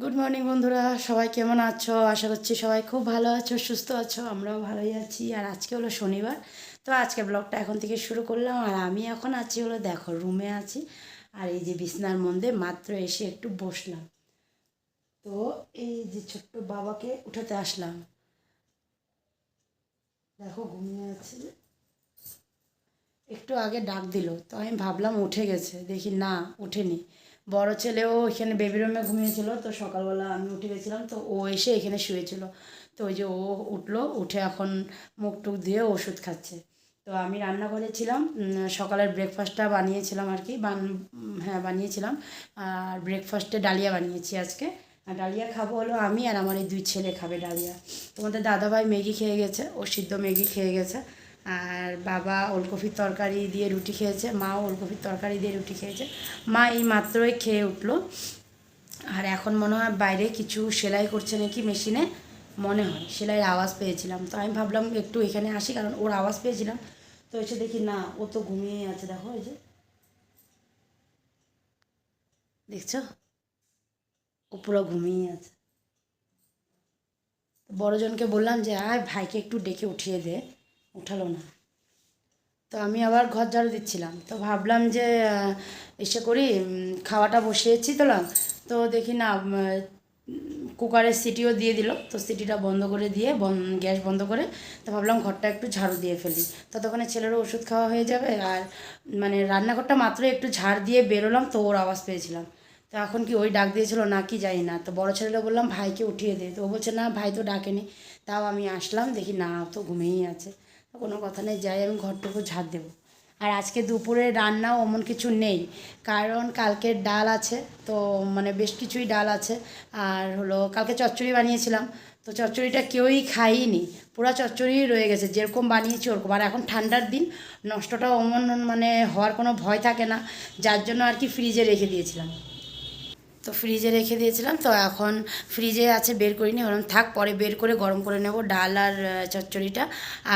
Good morning বন্ধুরা, সবাই কেমন আছো? আশা করছি সবাই খুব ভালো আছো, সুস্থ আছো। আমরাও ভালোই আছি। আর আজকে হলো শনিবার, তো আজকে ব্লগটা এখন থেকে শুরু করলাম। আর আমি এখন আছি হলো, দেখো, রুমে আছি। আর এই যে বিছনার মধ্যে মাত্র এসে একটু বসলাম, তো এই যে ছোট্ট বাবাকে উঠাতে আসলাম। দেখো ঘুমিয়ে আছে, একটু আগে ডাক দিল, তো আমি ভাবলাম উঠে গেছে, দেখি না, উঠেনি। বড় ছেলেও এখানে বেবি রুমে ঘুমিয়েছিল, তো সকালবেলা আমি উঠে গেছিলাম, তো ও এসে এখানে শুয়েছিল। তো ওই যে ও উঠলো, উঠে এখন মুখ টুক দিয়ে ওষুধ খাচ্ছে। তো আমি রান্না করেছিলাম, সকালের ব্রেকফাস্টটা বানিয়েছিলাম আর কি, হ্যাঁ বানিয়েছিলাম। আর ব্রেকফাস্টে ডালিয়া বানিয়েছি আজকে। আর ডালিয়া খাবো হলো আমি, আর আমার এই দুই ছেলে খাবে ডালিয়া। তোমাদের দাদাভাই ম্যাগি খেয়ে গেছে, ও সিদ্ধ ম্যাগি খেয়ে গেছে। আর বাবা ওলকপির তরকারি দিয়ে রুটি খেয়েছে, মাও ওলকপির তরকারি দিয়ে রুটি খেয়েছে। মা এই মাত্রই খেয়ে উঠলো। আর এখন মনে হয় বাইরে কিছু সেলাই করছে নাকি মেশিনে, মনে হয় সেলাইয়ের আওয়াজ পেয়েছিলাম, তো আমি ভাবলাম একটু এখানে আসি, কারণ ওর আওয়াজ পেয়েছিলাম। তো এসে দেখি না, ও তো ঘুমিয়েই আছে। দেখো এই যে, দেখছো, ও পুরো ঘুমিয়েই আছে। বড়জনকে বললাম যে আয় ভাইকে একটু ডেকে উঠিয়ে দে, উঠালো না। তো আমি আবার ঘর ঝাড়ু দিচ্ছিলাম, তো ভাবলাম যে এসে করি, খাওয়াটা বসিয়েছি তোলাম, তো দেখি না, কুকারের সিটিও দিয়ে দিল, তো সিটিটা বন্ধ করে দিয়ে গ্যাস বন্ধ করে, তো ভাবলাম ঘরটা একটু ঝাড়ু দিয়ে ফেলি, ততক্ষণে ছেলেরও ওষুধ খাওয়া হয়ে যাবে। আর মানে রান্নাঘরটা মাত্র একটু ঝাড় দিয়ে বেরোলাম, তো ওর আওয়াজ পেয়েছিলাম। তো এখন কি ওই ডাক দিয়েছিল না কি জানি না, তো বড় ছেলেটা বললাম ভাইকে উঠিয়ে দে, তো ও বলছে না ভাই তো ডাকেনি। তাও আমি আসলাম, দেখি না, তো ঘুমিয়েই আছে। কোনো কথা নেই, যাই আমি ঘরটুকু ঝাড় দেবো। আর আজকে দুপুরে রান্নাও অমন কিছু নেই, কারণ কালকের ডাল আছে, তো মানে বেশ কিছুই ডাল আছে। আর হলো কালকে চচ্চড়ি বানিয়েছিলাম, তো চচ্চড়িটা কেউই খাইনি, পুরো চচ্চড়ি রয়ে গেছে, যেরকম বানিয়েছি ওরকম। আর এখন ঠান্ডার দিন, নষ্টটা অমন মানে হওয়ার কোনো ভয় থাকে না, যার জন্য আর কি ফ্রিজে রেখে দিয়েছিলাম। তো ফ্রিজে রেখে দিয়েছিলাম, তো এখন ফ্রিজে আছে, বের করিনি, বরং থাক, পরে বের করে গরম করে নেব ডাল আর চচ্চড়িটা।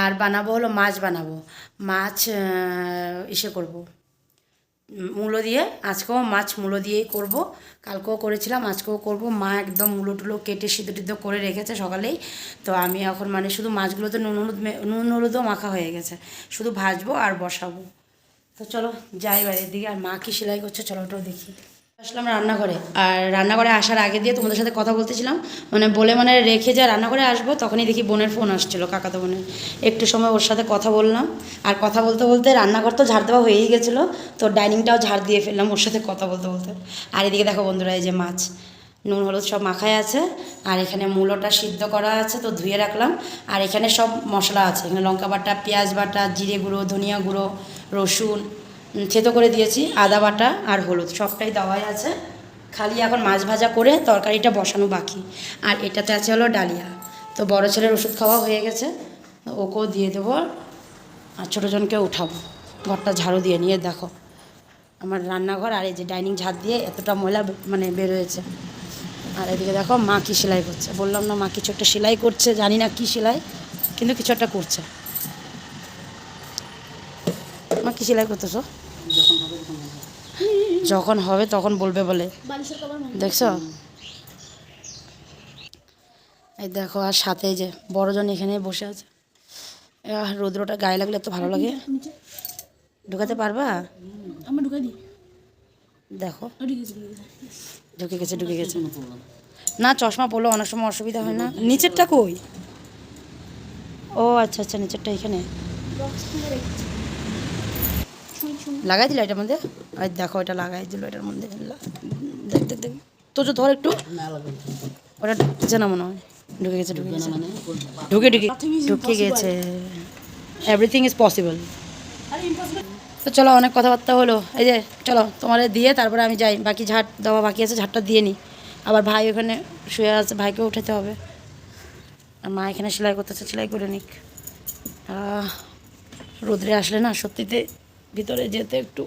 আর বানাবো হলো মাছ, বানাবো মাছ, ইসে করব, মূলো দিয়ে। আজকেও মাছ মূলো দিয়েই করব, কালকেও করেছিলাম, আজকেও করব। মা একদম মূলো টুলো কেটে সিদ্ধ টিদ্ধ করে রেখেছে সকালেই। তো আমি এখন মানে শুধু মাছগুলোতে নুন হলুদও মাখা হয়ে গেছে, শুধু ভাজবো আর বসাবো। তো চলো যাই বাইরের দিকে। আর মা কি সেলাই করছে, চলো ওটাও দেখি। আসলাম রান্নাঘরে, আর রান্নাঘরে আসার আগে দিয়ে তোমাদের সাথে কথা বলতেছিলাম, মানে রেখে যা রান্নাঘরে আসবো, তখনই দেখি বোনের ফোন আসছিলো, কাকাতো বোনের। একটু সময় ওর সাথে কথা বললাম, আর কথা বলতে বলতে রান্নাঘর তো ঝাড় দেওয়া হয়েই গেছিলো, তো ডাইনিংটাও ঝাড় দিয়ে ফেললাম ওর সাথে কথা বলতে বলতে। আর এদিকে দেখো বন্ধুরা, এই যে মাছ, নুন হলুদ সব মাখায় আছে, আর এখানে মূলোটা সিদ্ধ করা আছে, তো ধুয়ে রাখলাম। আর এখানে সব মশলা আছে, এখানে লঙ্কা বাটা, পেঁয়াজ বাটা, জিরে গুঁড়ো, ধনিয়া গুঁড়ো, রসুন থেতো করে দিয়েছি, আদা বাটা আর হলুদ সবটাই দেওয়াই আছে। খালি এখন মাছ ভাজা করে তরকারিটা বসানো বাকি। আর এটাতে আছে হলো ডালিয়া। তো বড় ছেলের ওষুধ খাওয়া হয়ে গেছে, ওকেও দিয়ে দেবো। আর ছোটোজনকে উঠাবো, ঘরটা ঝাড়ু দিয়ে নিয়ে দেখো আমার রান্নাঘর আর এই যে ডাইনিং ঝাড় দিয়ে এতটা ময়লা মানে বের হয়েছে। আর এদিকে দেখো মা কী সেলাই করছে, বললাম না মা কিছু একটা সেলাই করছে, জানি না কী সেলাই, কিন্তু কিছু একটা করছে। মা কী সেলাই করতেছো? যখন হবে তখন বলবে বলে, দেখছো? এই দেখো, আর সাথে যে বড়জন এখানে বসে আছে। রৌদ্রটা গায়ে লাগলে তো ভালো লাগে। ঢুকাতে পারবা? আমার ঢুকাই দিই, দেখো ঢুকে গেছে। ঢুকে গেছে। না চশমা পরলে অনেক সময় অসুবিধা হয় না। নিচেরটা কই? ও আচ্ছা আচ্ছা, নিচেরটা এখানে লাগাই দিল এটার মধ্যে। আর দেখো এটা লাগাই দিল এটার মধ্যে, দেখ দেখ দেখ, তো যে ধর একটু, ওটা ঢুকছে না মনে হয়। ঢুকে গেছে, ঢুকে গেছে, ঢুকে ঢুকে ঢুকে গেছে। Everything is possible. তো চলো, অনেক কথাবার্তা হলো, এই যে চলো তোমার দিয়ে তারপরে আমি যাই, বাকি ঝাড় দেওয়া বাকি আছে, ঝাড়টা দিয়ে নিই। আবার ভাই ওখানে শুয়ে আছে, ভাইকেও উঠাতে হবে। আর মা এখানে সেলাই করতেছে, সেলাই করে নিক। রোদ্রে আসলে না সত্যিতে ভিতরে যেতে একটু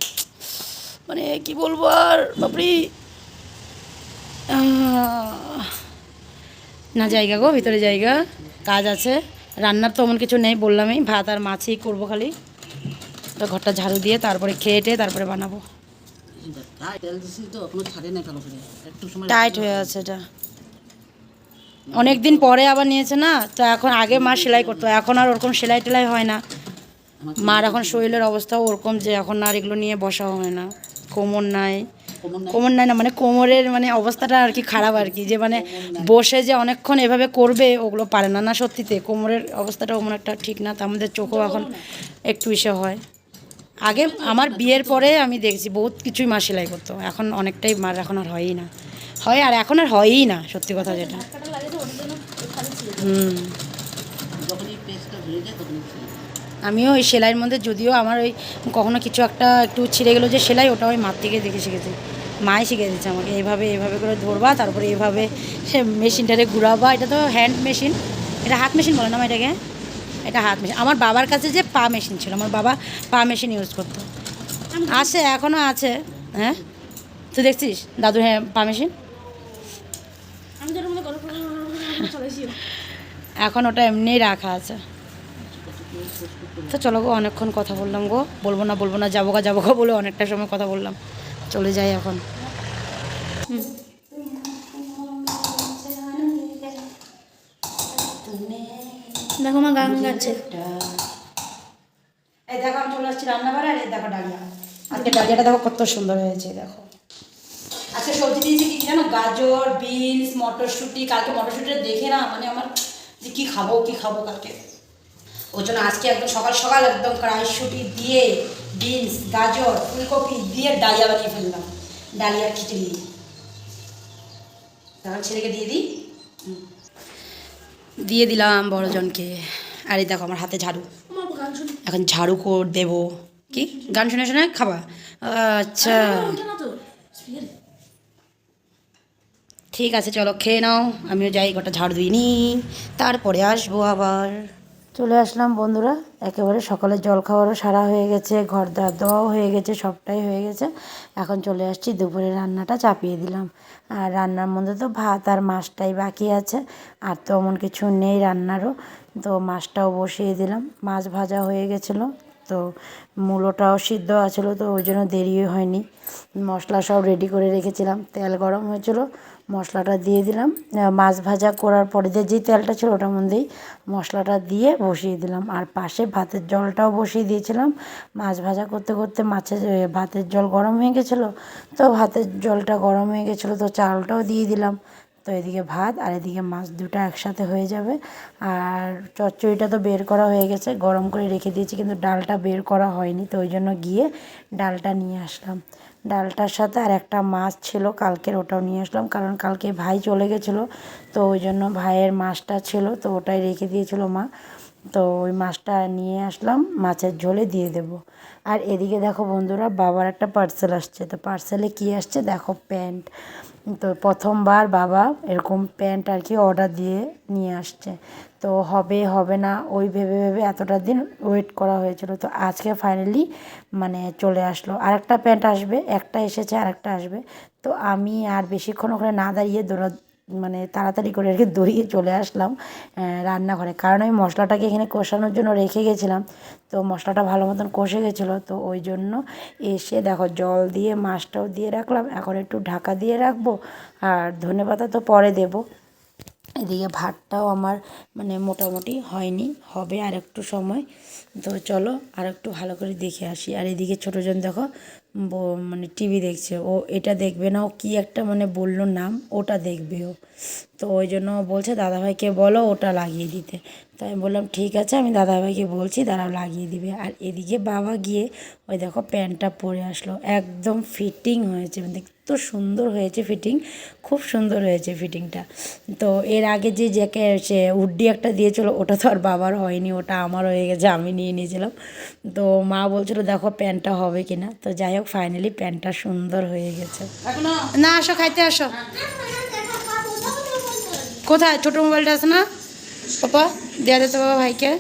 মানে কি বলবো, আর বাপরি না, জায়গা গো, ভিতরে জায়গা, কাজ আছে। রান্নার তো এমন কিছু নেই, বললামই ভাত আর মাছই করবো খালি। তো ঘরটা ঝাড়ু দিয়ে তারপরে খেয়ে টেয়ে তারপরে বানাবো। তেল দিছি তো এখনো ছাড়ে নাই ভালো করে, একটু সময় টাইট হয়ে আছে এটা, অনেক দিন পরে আবার নিয়েছে না, তো এখন আগে মা সেলাই করতো, এখন আর ওরকম সেলাই টেলাই হয় না। মার এখন শরীরের অবস্থাও ওরকম যে এখন আর এগুলো নিয়ে বসা হয় না, কোমর নাই, কোমর নাই না মানে কোমরের মানে অবস্থাটা আর কি খারাপ আর কি, যে মানে বসে যে অনেকক্ষণ এভাবে করবে ওগুলো পারে না, না সত্যিতে কোমরের অবস্থাটা ওমন একটা ঠিক না, তো আমাদের চোখও এখন একটু ইসে হয়। আগে আমার বিয়ের পরে আমি দেখছি বহুত কিছুই মা সেলাই করতো, এখন অনেকটাই মার এখন আর হয়ই না, হয় আর এখন আর হয়ই না সত্যি কথা যেটা। কাটা লাগে তো ওর জন্য খালি ছিল। যখনই পেস্টটা ধুয়ে যায় তখনই ছিল। আমিও ওই সেলাইয়ের মধ্যে যদিও আমার ওই কখনো কিছু একটা একটু ছিঁড়ে গেলো যে সেলাই, ওটা ওই মার থেকে দেখে শিখেছি, মাই শিখে দিচ্ছে আমাকে, এইভাবে এইভাবে করে ধরবা, তারপরে এইভাবে সে মেশিনটারে ঘুরাবা, এটা তো হ্যান্ড মেশিন, এটা হাত মেশিন বলে না এটাকে, এটা হাত মেশিন। আমার বাবার কাছে যে পা মেশিন ছিল, আমার বাবা পা মেশিন ইউজ করতো, আছে এখনও আছে। হ্যাঁ তুই দেখছিস দাদুর হ্যাঁ পা মেশিন, আমি যেটা মনে করো চলেছি। এখন ওটা এমনিই রাখা আছে। তো চলো গো, অনেকক্ষণ কথা বললাম গো, বলবো না যাবো গা বলে অনেকটা সময় কথা বললাম, চলে যাই এখন। দেখো মা গান গাচ্ছে। এই দেখো আমি চলে আসছি রান্নাঘরে, আর এই দেখো ডালিয়া, আজকে ডালিয়াটা দেখো কত সুন্দর হয়েছে, দেখো আজকে সবজি দিয়েছি কি জানো, গাজর, বিনস, মটরশুঁটি, কালকে মটরশুঁটিটা দেখে না মানে আমার যে কী খাবো কালকে, ওই জন্য আজকে একদম সকাল সকাল একদম কড়াইশুঁটি দিয়ে বিনস, গাজর, ফুলকপি দিয়ে ডালিয়া বানিয়ে ফেললাম, ডালিয়ার খিচুড়ি। তখন ছেলেকে দিয়ে দিলাম বড়জনকে, আর এই দেখো আমার হাতে ঝাড়ু, আমার গান শুনি। এখন ঝাড়ু করে দেবো। কি গান শুনে শুনে খাবা? আচ্ছা ওঠে না তো স্পিকারে। ঠিক আছে চলো খেয়ে নাও, আমিও যাই গোটা ঝাড়ু দিই নি, তারপরে আসবো আবার। চলে আসলাম বন্ধুরা, একেবারে সকালের জল খাওয়ারও সারা হয়ে গেছে, ঘর দেওয়াও হয়ে গেছে, সবটাই হয়ে গেছে। এখন চলে আসছি দুপুরে রান্নাটা চাপিয়ে দিলাম, আর রান্নার মধ্যে তো ভাত আর মাছটাই বাকি আছে, আর তো এমন কিছু নেই রান্নারও, তো মাছটাও বসিয়ে দিলাম, মাছ ভাজা হয়ে গেছিলো, তো মূলোটাও সিদ্ধ আছিল, তো ওই জন্য দেরি হয়নি, মশলা সব রেডি করে রেখেছিলাম, তেল গরম হয়েছিল, মশলাটা দিয়ে দিলাম, মাছ ভাজা করার পরে যে তেলটা ছিল ওটার মধ্যেই মশলাটা দিয়ে বসিয়ে দিলাম, আর পাশে ভাতের জলটাও বসিয়ে দিয়েছিলাম। মাছ ভাজা করতে করতে ভাতের জল গরম হয়ে গেছিলো, তো ভাতের জলটা গরম হয়ে গেছিলো, তো চালটাও দিয়ে দিলাম, তো এদিকে ভাত আর এদিকে মাছ দুটো একসাথে হয়ে যাবে। আর চচ্চড়িটা তো বের করা হয়ে গেছে, গরম করে রেখে দিয়েছি, কিন্তু ডালটা বের করা হয়নি, তো ওই জন্য গিয়ে ডালটা নিয়ে আসলাম। ডালটার সাথে আর একটা মাছ ছিল কালকের, ওটাও নিয়ে আসলাম, কারণ কালকে ভাই চলে গেছিলো, তো ওই জন্য ভাইয়ের মাছটা ছিল, তো ওটাই রেখে দিয়েছিল মা, তো ওই মাছটা নিয়ে আসলাম, মাছের ঝোলে দিয়ে দেব। আর এদিকে দেখো বন্ধুরা, বাবার একটা পার্সেল আসছে, তো পার্সেলে কী আসছে দেখো, প্যান্ট, তো প্রথমবার বাবা এরকম প্যান্ট আর কি অর্ডার দিয়ে নিয়ে আসছে, তো হবে না ওই ভেবে এতটা দিন ওয়েট করা হয়েছিল, তো আজকে ফাইনালি মানে চলে আসলো। আরেকটা প্যান্ট আসবে, একটা এসেছে আরেকটা আসবে, তো আমি আর বেশিক্ষণ ওখানে না দাঁড়িয়ে মানে তাড়াতাড়ি করে আর কি দৌড়িয়ে চলে আসলাম রান্নাঘরে, কারণ আমি মশলাটাকে এখানে কষানোর জন্য রেখে গেছিলাম, তো মশলাটা ভালো মতন কষে গেছিলো, তো ওই জন্য এসে দেখো জল দিয়ে মাছটাও দিয়ে রাখলাম, এখন একটু ঢাকা দিয়ে রাখবো, আর ধনেপাতা তো পরে দেবো। এদিকে ভাতটাও আমার মানে মোটামুটি হয়নি, হবে আর একটু সময়, তো চলো আর একটু ভালো করে দেখে আসি। আর এদিকে ছোটোজন দেখো মানে টিভি দেখছে, ও এটা দেখবে না, ও কী একটা মানে বললো নাম, ওটা দেখবে ও, তো ওই জন্য বলছে দাদাভাইকে বলো ওটা লাগিয়ে দিতে, তো আমি বললাম ঠিক আছে আমি দাদাভাইকে বলছি দাঁড়াও লাগিয়ে দিবে। আর এদিকে বাবা গিয়ে ওই দেখো প্যান্টটা পরে আসলো, একদম ফিটিং হয়েছে, মানে এত সুন্দর হয়েছে ফিটিং, খুব সুন্দর হয়েছে ফিটিংটা। তো এর আগে যে সে উড্ডি একটা দিয়েছিলো ওটা তো আর বাবার হয়নি, ওটা আমার হয়ে গেছে, আমি নিয়ে নিয়েছিলাম, তো মা বলছিল দেখো প্যান্টটা হবে কি না, তো যাই হোক ফাইনালি প্যান্টটা সুন্দর হয়ে গেছে। না আসো খাইতে আসো, কোথায় ছোটো মোবাইলটা আছে না পাপা, দেওয়া যেত বাবা ভাইকে,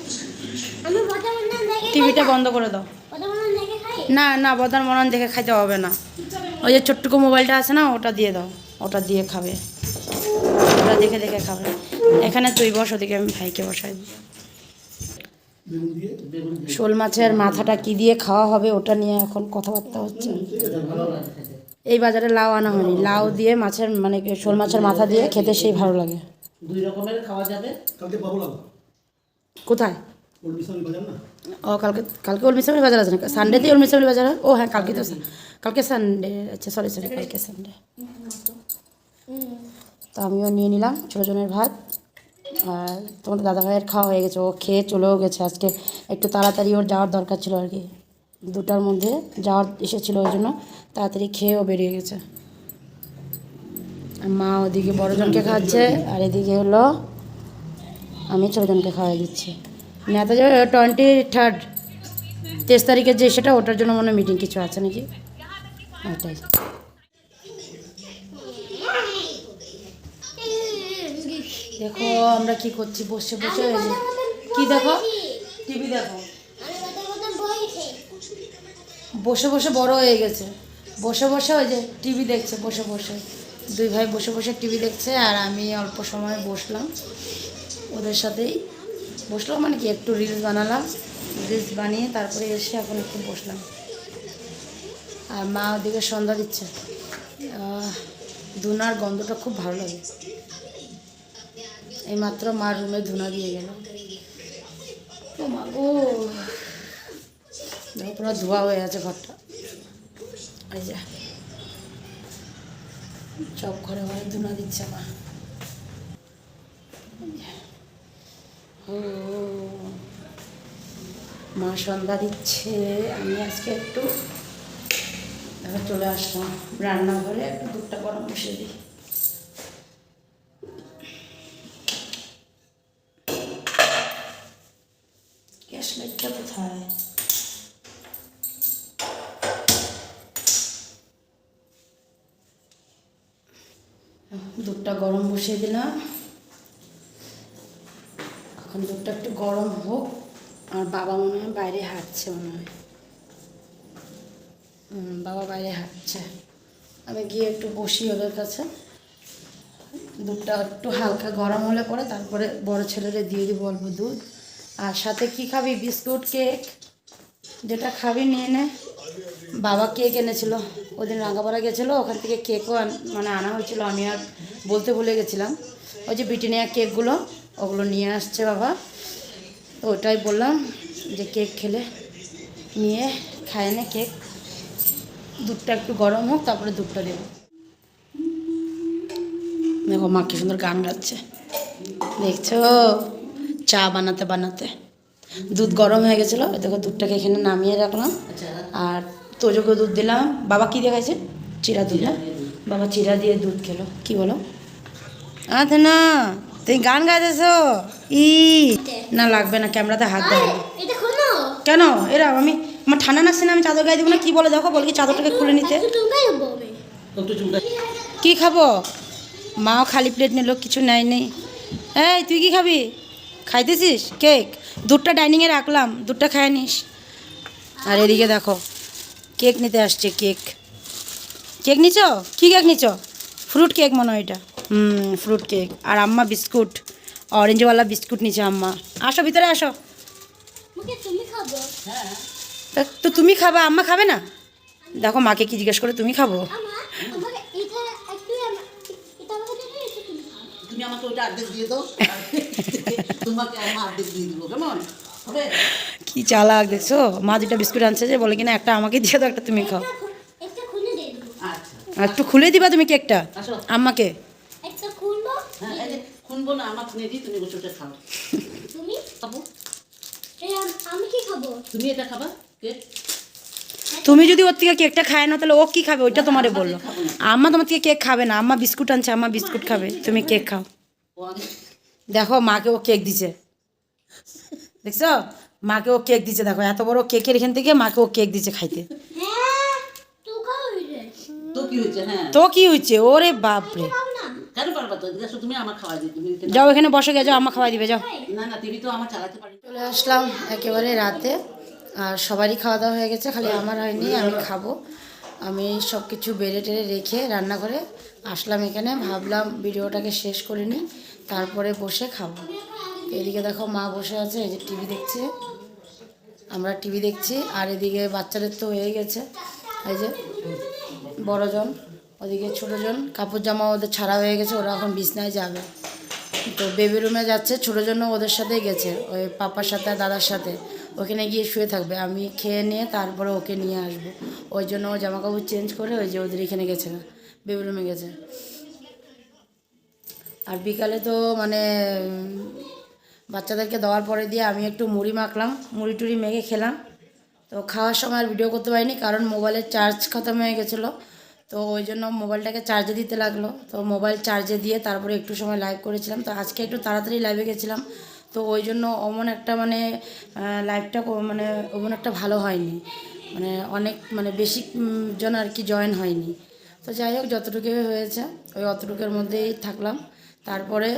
আমি বর্তমানে দেখে টিভিটা বন্ধ করে দাও। বর্তমানে দেখে খাই। না বদার মনন দেখে খাইতে হবে না, ওই যে ছোট্টুকু মোবাইলটা আছে না ওটা দিয়ে দাও, ওটা দিয়ে খাবে, ওটা দেখে দেখে খাবে। এখানে তুই বস, ওদিকে আমি ভাইকে বসাই দিই। শোল মাছের মাথাটা কি দিয়ে খাওয়া হবে ওটা নিয়ে এখন কথাবার্তা হচ্ছে। এই বাজারে লাউ আনা হয়নি, লাউ দিয়ে মাছের মানে কি শোল মাছের মাথা দিয়ে খেতে সেই ভালো লাগে। 2 রকমের খাওয়া যাবে। কালকে পাবো লাগবে কোথায়? ওর মিশন বাজার না ও কালকে কালকে উলমিশামলি বাজার আছে না? সানডেতেই উলমিশামলি বাজার হয়। ও হ্যাঁ কালকে তো কালকে সানডে, আচ্ছা সরি কালকে সানডে। তো আমিও নিয়ে নিলাম ছোটো জনের ভাত। আর তোমাদের দাদাভাইয়ের খাওয়া হয়ে গেছে, ও খেয়ে চলেও গেছে। আজকে একটু তাড়াতাড়ি ওর যাওয়ার দরকার ছিল আর কি, 2টার মধ্যে যাওয়ার এসেছিলো, ওই জন্য তাড়াতাড়ি খেয়েও বেরিয়ে গেছে। আর মা ওদিকে বড়জনকে খাচ্ছে, আর এদিকে হলো আমি ছোটোজনকে খাওয়াই দিচ্ছি। নেতা যে 23 23 তারিখের যে সেটা, ওটার জন্য মনে হয় মিটিং কিছু আছে নাকি, ওটাই। দেখো আমরা কি করছি, বসে বসে কি দেখো, টিভি দেখো। বসে বসে বড় হয়ে গেছে, বসে বসে ওই যে টিভি দেখছে, বসে বসে 2 ভাই বসে বসে টিভি দেখছে। আর আমি অল্প সময় বসলাম ওদের সাথেই, বসলাম মানে কি একটু রিলস বানালাম, রিলস বানিয়ে তারপরে এসে এখন একটু বসলাম। আর মা ওদিকে সন্ধ্যা দিচ্ছে। ধুনার গন্ধটা খুব ভালো লাগে। এইমাত্র মার রুমে ধুনা দিয়ে গেল। ও মা গো, দেখো পুরো ধোয়া হয়ে আছে ঘরটা। এই যা সব ঘরে ঘরে ধুনা দিচ্ছে মা। ও মা সন্ধ্যা দিচ্ছে। আমি আজকে একটু দেখো চলে আসলাম রান্নাঘরে, একটু দুধটা গরম বসিয়ে দিই। গ্যাস লাইটটা কোথায়? দুধটা গরম বসিয়ে দিলাম। এখন দুধটা একটু গরম হোক। আর বাবা মনে হয় বাইরে হাঁটছে, মনে হয় বাবা বাইরে হাঁটছে। আমি গিয়ে একটু বসি ওদের কাছে। দুধটা একটু হালকা গরম হলে পরে তারপরে বড় ছেলেরে দিয়ে দিব অল্প দুধ। আর সাথে কি খাবি? বিস্কুট, কেক, যেটা খাবি নিয়ে নে। বাবা কেক এনেছিল, ওদিন রাঙাপাড়া গেছিলো, ওখান থেকে কেকও মানে আনা হয়েছিল। আমি আর বলতে ভুলে গেছিলাম। ওই যে ব্রিটানিয়া কেকগুলো, ওগুলো নিয়ে আসছে বাবা। তো ওটাই বললাম যে কেক খেলে নিয়ে খায় নে কেক। দুধটা একটু গরম হোক তারপরে দুধটা দেবো। দেখো মা কি সুন্দর গান গাচ্ছে, দেখছো? চা বানাতে বানাতে দুধ গরম হয়ে গেছিলো। দেখো দুধটাকে এখানে নামিয়ে রাখলাম। আর তোজোকে দুধ দিলাম। বাবা কী দেখাইছে? চিরা দুধ না? বাবা চিরা দিয়ে দুধ খেলো। কি বলো? আচ্ছা না, তুমি গান গাইতেছো? না লাগবে না, ক্যামেরাতে হাত দেয়। এটা খোলো। কেন? এরা আমি আমার ঠান্ডা লাগছে না, আমি চাদর গায়ে দেবো না? কি বলে দেখো, বলি কি চাদরটাকে খুলে নিতে। একটু চুলটা কি খাবো? মাও খালি প্লেট নিল, কিছু নেয় নেই। এই তুই কি খাবি? খাইতেছিস কেক? দুধটা ডাইনিংয়ে রাখলাম, দুধটা খায় নিস। আর এদিকে দেখো কেক নিতে আসছে। কেক কেক নিছ? কী কেক নিছ? ফ্রুট কেক মনে হয় এটা। Fruit cake. আর আম্মা বিস্কুট, অরেঞ্জওয়ালা বিস্কুট নিচে আম্মা। আসো ভিতরে আসো। তুমি খাবো? তো তুমি খাবা, আম্মা খাবে না? দেখো মাকে কি জিজ্ঞেস করে, তুমি খাবো? আমাকে এটা একটু এটা আমাকে দিলে এটা তুমি খাও। তুমি আমাকে ওটা অর্ধেক দিয়ে দাও, তোমাকে আমার অর্ধেক দিয়ে দিব, কেমন হবে? কি চালাক দেখছো, মা 2টা বিস্কুট আনছে যে বলে কিনা একটা আমাকে দিয়ে দাও, একটা তুমি খাও। একটা খুলে দিয়ে দেবো। আচ্ছা আর একটু খুলে দিবা তুমি কেকটা আসো। আম্মাকে। একটা খুলবো। হ্যাঁ, এই যে খুনবো না, আমার খুনে দিই, তুমি বসে ওটা খাও। তুমি খাবো? আমি কি খাবো? তুমি এটা খাবা কেক? তুমি যদি ওর থেকে কেকটা খায় না তাহলে ও কি খাবে? ওইটা তোমারে বললো। আম্মা তোমার থেকে কেক খাবে না, আম্মা বিস্কুট আনছে, আম্মা বিস্কুট খাবে, তুমি কেক খাও। ও আমি দেখো মাকে ও কেক দিছে, দেখছো? মাকে ও কেক দিছে, দেখো এত বড় কেকের এখান থেকে মাকে ও কেক দিছে খাইতে। হ্যাঁ তুই খাও রে। তো কি হয়েছে? হ্যাঁ, তো কি হয়েছে? ওরে বাপরে, খাও না। কেন পারবা তো? দেখো তুমি আমার খাওয়াই দিই, তুমি যাও এখানে বসে গে, যাও আম্মা খাওয়াই দিবে, যাও। না না, টিভি তো আমার চালাতে পারি। চলে আসলাম একেবারে রাতে। আর সবারই খাওয়া দাওয়া হয়ে গেছে, খালি আমার হয়নি, আমি খাবো। আমি সব কিছু বেড়ে টেড়ে রেখে রান্নাঘরে আসলাম এখানে, ভাবলাম ভিডিওটাকে শেষ করে নিই, তারপরে বসে খাবো। এদিকে দেখো মা বসে আছে, এই যে টিভি দেখছে, আমরা টিভি দেখছি। আর এদিকে বাচ্চাদের তো হয়ে গেছে, এই যে বড়জন, ওদিকে ছোটোজন কাপড় জামা ওদের ছাড়া হয়ে গেছে, ওরা এখন বিছনায় যাবে। তো বেবি রুমে যাচ্ছে, ছোটোজন ওদের সাথেই গেছে, ওই পাপার সাথে আর দাদার সাথে। ওখানে গিয়ে শুয়ে থাকবে, আমি খেয়ে নিয়ে তারপরে ওকে নিয়ে আসবো। ওই জন্য ও জামা কাপড় চেঞ্জ করে ওই যে ওদের এখানে গেছে, বেবি রুমে গেছে। আর বিকালে তো মানে বাচ্চাদেরকে দেওয়ার পরে দিয়ে আমি একটু মুড়ি মাখলাম, মুড়ি টুড়ি মেখে খেলাম। তো খাওয়ার সময় আর ভিডিও করতে পারিনি, কারণ মোবাইলের চার্জ খতম হয়ে গেছিলো। তো ওই জন্য মোবাইলটাকে চার্জে দিতে লাগলো, তো মোবাইল চার্জে দিয়ে তারপরে একটু সময় লাইভ করেছিলাম। তো আজকে একটু তাড়াতাড়ি লাইভে গেছিলাম, তো ওই জন্য অমন একটা মানে লাইভটা মানে অমন একটা ভালো হয়নি, মানে অনেক মানে বেশি জন আর কি জয়েন হয়নি। তো যাই হোক, যতটুকু হয়েছে ওই অতটুকুর মধ্যেই থাকলাম। তারপরে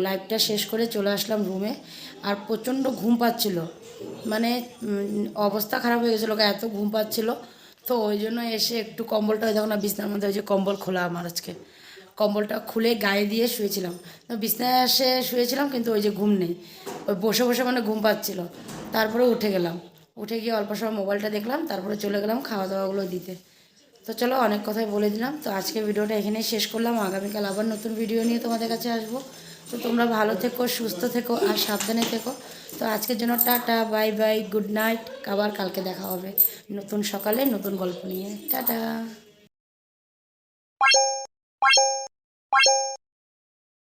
লাইভটা শেষ করে চলে আসলাম রুমে। আর প্রচণ্ড ঘুম পাচ্ছিল, মানে অবস্থা খারাপ হয়ে গেছিলো, এত ঘুম পাচ্ছিলো। তো ওই জন্য এসে একটু কম্বলটা ওই দেখো না বিছনার মধ্যে, ওই যে কম্বল খোলা আমার আজকে, কম্বলটা খুলে গায়ে দিয়ে শুয়েছিলাম। তো বিছনায় এসে শুয়েছিলাম, কিন্তু ওই যে ঘুম নেই, ওই বসে বসে মানে ঘুম পাচ্ছিলো। তারপরে উঠে গেলাম, উঠে গিয়ে অল্প সময় মোবাইলটা দেখলাম, তারপরে চলে গেলাম খাওয়া দাওয়াগুলো দিতে। তো চলো, অনেক কথাই বলে দিলাম। তো আজকে ভিডিওটা এখানেই শেষ করলাম, আগামীকাল আবার নতুন ভিডিও নিয়ে তোমাদের কাছে আসবো। তো তোমরা ভালো থেকো, সুস্থ থেকো আর সাবধানে থেকো। তো আজকের জন্য tata, bye bye, good night. আবার কালকে দেখা হবে নতুন সকালে নতুন গল্প নিয়ে। টাটা।